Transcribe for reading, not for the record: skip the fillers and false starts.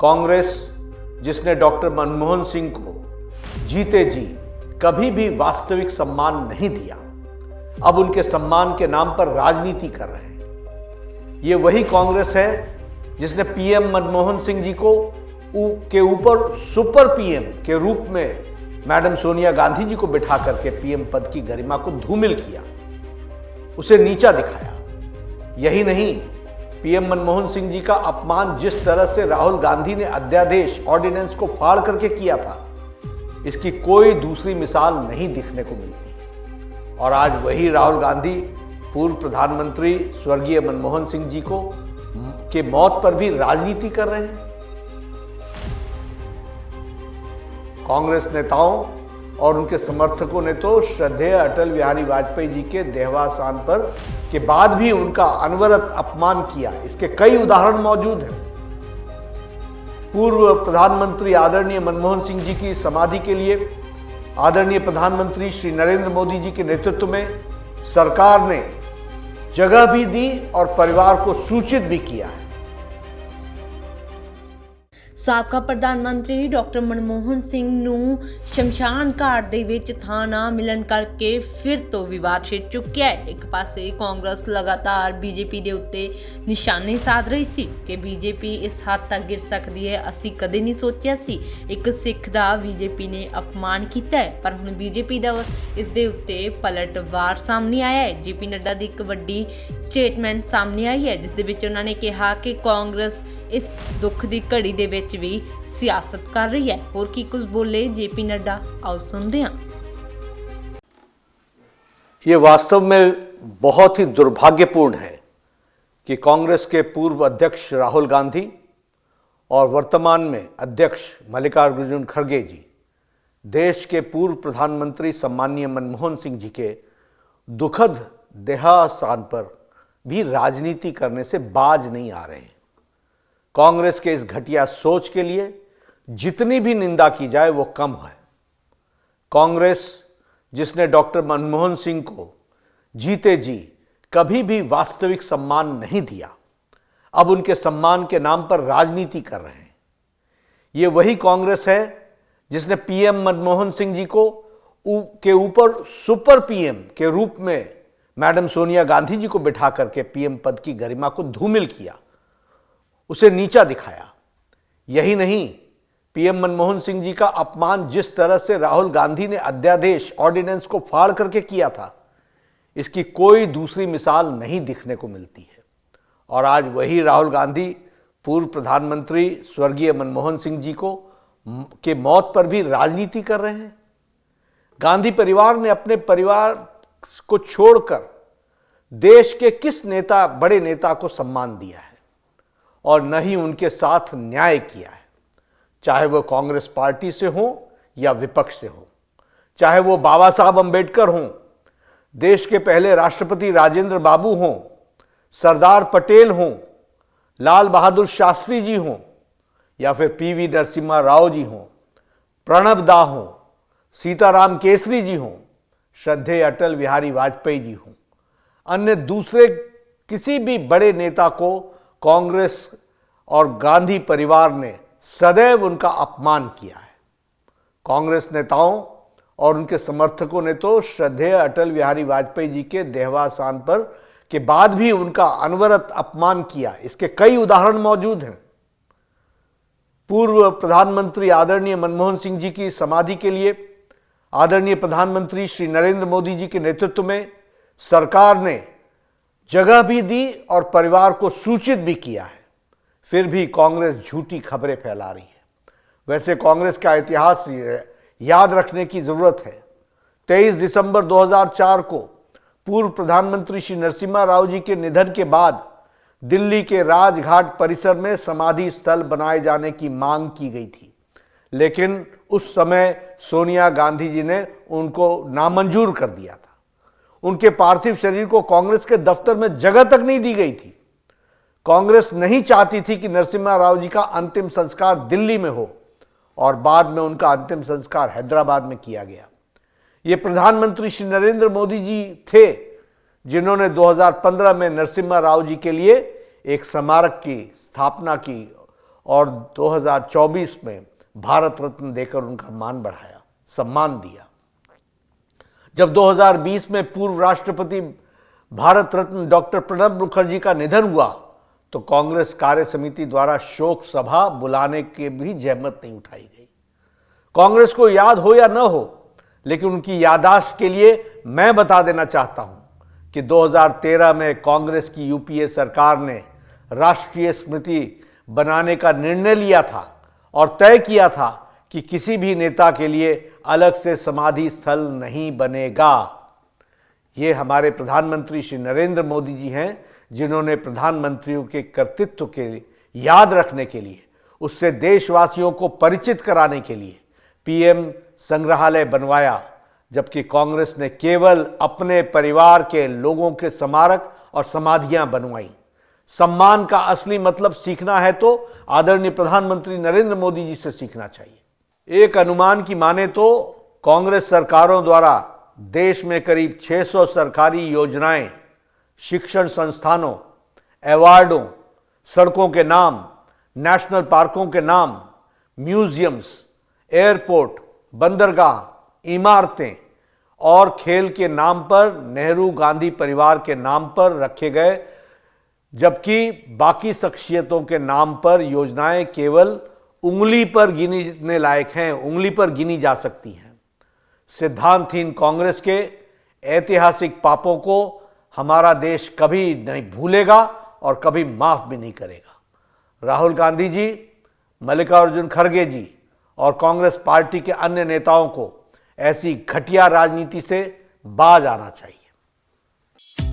कांग्रेस जिसने डॉक्टर मनमोहन सिंह को जीते जी कभी भी वास्तविक सम्मान नहीं दिया, अब उनके सम्मान के नाम पर राजनीति कर रहे हैं। ये वही कांग्रेस है जिसने पीएम मनमोहन सिंह जी को के ऊपर सुपर पीएम के रूप में मैडम सोनिया गांधी जी को बिठा करके पीएम पद की गरिमा को धूमिल किया, उसे नीचा दिखाया। यही नहीं, पीएम मनमोहन सिंह जी का अपमान जिस तरह से राहुल गांधी ने अध्यादेश ऑर्डिनेंस को फाड़ करके किया था, इसकी कोई दूसरी मिसाल नहीं दिखने को मिलती है। और आज वही राहुल गांधी पूर्व प्रधानमंत्री स्वर्गीय मनमोहन सिंह जी के मौत पर भी राजनीति कर रहे हैं। कांग्रेस नेताओं और उनके समर्थकों ने तो श्रद्धेय अटल बिहारी वाजपेयी जी के देहावसान पर के बाद भी उनका अनवरत अपमान किया। इसके कई उदाहरण मौजूद हैं। पूर्व प्रधानमंत्री आदरणीय मनमोहन सिंह जी की समाधि के लिए आदरणीय प्रधानमंत्री श्री नरेंद्र मोदी जी के नेतृत्व में सरकार ने जगह भी दी और परिवार को सूचित भी किया है। ਸਾਬਕਾ ਪ੍ਰਧਾਨ ਮੰਤਰੀ ਡਾਕਟਰ ਮਨਮੋਹਨ ਸਿੰਘ ਨੂੰ ਸ਼ਮਸ਼ਾਨ ਘਾਟ ਦੇ ਵਿੱਚ ਥਾਂ ਨਾ ਮਿਲਣ ਕਰਕੇ ਫਿਰ ਤੋਂ ਵਿਵਾਦ ਛਿੜ ਚੁੱਕਿਆ ਹੈ। ਇੱਕ ਪਾਸੇ ਕਾਂਗਰਸ ਲਗਾਤਾਰ ਬੀਜੇਪੀ ਦੇ ਉੱਤੇ ਨਿਸ਼ਾਨੇ ਸਾਧ ਰਹੀ ਸੀ ਕਿ ਬੀਜੇਪੀ ਇਸ ਹੱਦ ਤੱਕ ਗਿਰ ਸਕਦੀ ਹੈ, ਅਸੀਂ ਕਦੇ ਨਹੀਂ ਸੋਚਿਆ ਸੀ। ਇੱਕ ਸਿੱਖ ਦਾ ਬੀਜੇਪੀ ਨੇ ਅਪਮਾਨ ਕੀਤਾ ਹੈ, ਪਰ ਹੁਣ ਬੀਜੇਪੀ ਦਾ ਇਸ ਦੇ ਉੱਤੇ ਪਲਟਵਾਰ ਸਾਹਮਣੇ ਆਇਆ ਹੈ। ਜੇਪੀ ਨੱਡਾ ਦੀ ਇੱਕ ਵੱਡੀ ਸਟੇਟਮੈਂਟ ਸਾਹਮਣੇ ਆਈ ਹੈ, ਜਿਸ ਦੇ ਵਿੱਚ ਉਹਨਾਂ ਨੇ ਕਿਹਾ ਕਿ ਕਾਂਗਰਸ ਇਸ ਦੁੱਖ ਦੀ ਘੜੀ ਦੇ ਵਿੱਚ भी सियासत कर रही है। और की कुछ बोले जेपी नड्डा, आओ सुनते हैं। ये वास्तव में बहुत ही दुर्भाग्यपूर्ण है कि कांग्रेस के पूर्व अध्यक्ष राहुल गांधी और वर्तमान में अध्यक्ष मल्लिकार्जुन खड़गे जी देश के पूर्व प्रधानमंत्री सम्माननीय मनमोहन सिंह जी के दुखद देहावसान पर भी राजनीति करने से बाज नहीं आ रहे हैं। कांग्रेस के इस घटिया सोच के लिए जितनी भी निंदा की जाए वो कम है। कांग्रेस जिसने डॉक्टर मनमोहन सिंह को जीते जी कभी भी वास्तविक सम्मान नहीं दिया, अब उनके सम्मान के नाम पर राजनीति कर रहे हैं। ये वही कांग्रेस है जिसने पीएम मनमोहन सिंह जी के ऊपर सुपर पीएम के रूप में मैडम सोनिया गांधी जी को बिठा करके पीएम पद की गरिमा को धूमिल किया, उसे नीचा दिखाया। यही नहीं, पीएम मनमोहन सिंह जी का अपमान जिस तरह से राहुल गांधी ने अध्यादेश ऑर्डिनेंस को फाड़ करके किया था, इसकी कोई दूसरी मिसाल नहीं दिखने को मिलती है। और आज वही राहुल गांधी पूर्व प्रधानमंत्री स्वर्गीय मनमोहन सिंह जी के मौत पर भी राजनीति कर रहे हैं। गांधी परिवार ने अपने परिवार को छोड़कर देश के किस बड़े नेता को सम्मान दिया है और न ही उनके साथ न्याय किया है, चाहे वो कांग्रेस पार्टी से हो या विपक्ष से हो, चाहे वो बाबा साहब अंबेडकर हों, देश के पहले राष्ट्रपति राजेंद्र बाबू हों, सरदार पटेल हों, लाल बहादुर शास्त्री जी हों, या फिर पीवी नरसिम्हा राव जी हों, प्रणब दा हों, सीताराम केसरी जी हों, श्रद्धेय अटल बिहारी वाजपेयी जी हों, अन्य दूसरे किसी भी बड़े नेता को कांग्रेस और गांधी परिवार ने सदैव उनका अपमान किया है। कांग्रेस नेताओं और उनके समर्थकों ने तो श्रद्धेय अटल बिहारी वाजपेयी जी के देहावसान पर के बाद भी उनका अनवरत अपमान किया। इसके कई उदाहरण मौजूद हैं। पूर्व प्रधानमंत्री आदरणीय मनमोहन सिंह जी की समाधि के लिए आदरणीय प्रधानमंत्री श्री नरेंद्र मोदी जी के नेतृत्व में सरकार ने जगह भी दी और परिवार को सूचित भी किया है, फिर भी कांग्रेस झूठी खबरें फैला रही है। वैसे कांग्रेस का इतिहास याद रखने की जरूरत है। 23 दिसंबर 2004 को पूर्व प्रधानमंत्री श्री नरसिम्हा राव जी के निधन के बाद दिल्ली के राजघाट परिसर में समाधि स्थल बनाए जाने की मांग की गई थी, लेकिन उस समय सोनिया गांधी जी ने उनको नामंजूर कर दिया था। उनके पार्थिव शरीर को कांग्रेस के दफ्तर में जगह तक नहीं दी गई थी। कांग्रेस नहीं चाहती थी कि नरसिम्हा राव जी का अंतिम संस्कार दिल्ली में हो और बाद में उनका अंतिम संस्कार हैदराबाद में किया गया। ये प्रधानमंत्री श्री नरेंद्र मोदी जी थे जिन्होंने 2015 में नरसिम्हा राव जी के लिए एक स्मारक की स्थापना की और 2024 में भारत रत्न देकर उनका मान बढ़ाया, सम्मान दिया। जब 2020 में पूर्व राष्ट्रपति भारत रत्न डॉक्टर प्रणब मुखर्जी का निधन हुआ तो कांग्रेस कार्य समिति द्वारा शोक सभा बुलाने की भी जहमत नहीं उठाई गई। कांग्रेस को याद हो या न हो, लेकिन उनकी याददाश्त के लिए मैं बता देना चाहता हूं कि 2013 में कांग्रेस की यूपीए सरकार ने राष्ट्रीय स्मृति बनाने का निर्णय लिया था और तय किया था कि किसी भी नेता के लिए अलग से समाधि स्थल नहीं बनेगा। ये हमारे प्रधानमंत्री श्री नरेंद्र मोदी जी हैं जिन्होंने प्रधानमंत्रियों के कर्तृत्व के लिए याद रखने के लिए, उससे देशवासियों को परिचित कराने के लिए पीएम संग्रहालय बनवाया, जबकि कांग्रेस ने केवल अपने परिवार के लोगों के स्मारक और समाधियां बनवाई। सम्मान का असली मतलब सीखना है तो आदरणीय प्रधानमंत्री नरेंद्र मोदी जी से सीखना चाहिए। एक अनुमान की माने तो कांग्रेस सरकारों द्वारा देश में करीब 600 सरकारी योजनाएं, शिक्षण संस्थानों, अवार्डों, सड़कों के नाम, नेशनल पार्कों के नाम, म्यूजियम्स, एयरपोर्ट, बंदरगाह, इमारतें और खेल के नाम पर, नेहरू गांधी परिवार के नाम पर रखे गए, जबकि बाकी शख्सियतों के नाम पर योजनाएं केवल उंगली पर गिनने लायक हैं, उंगली पर गिनी जा सकती हैं। सिद्धांतहीन कांग्रेस के ऐतिहासिक पापों को हमारा देश कभी नहीं भूलेगा और कभी माफ भी नहीं करेगा। राहुल गांधी जी, मल्लिकार्जुन खड़गे जी और कांग्रेस पार्टी के अन्य नेताओं को ऐसी घटिया राजनीति से बाज आना चाहिए।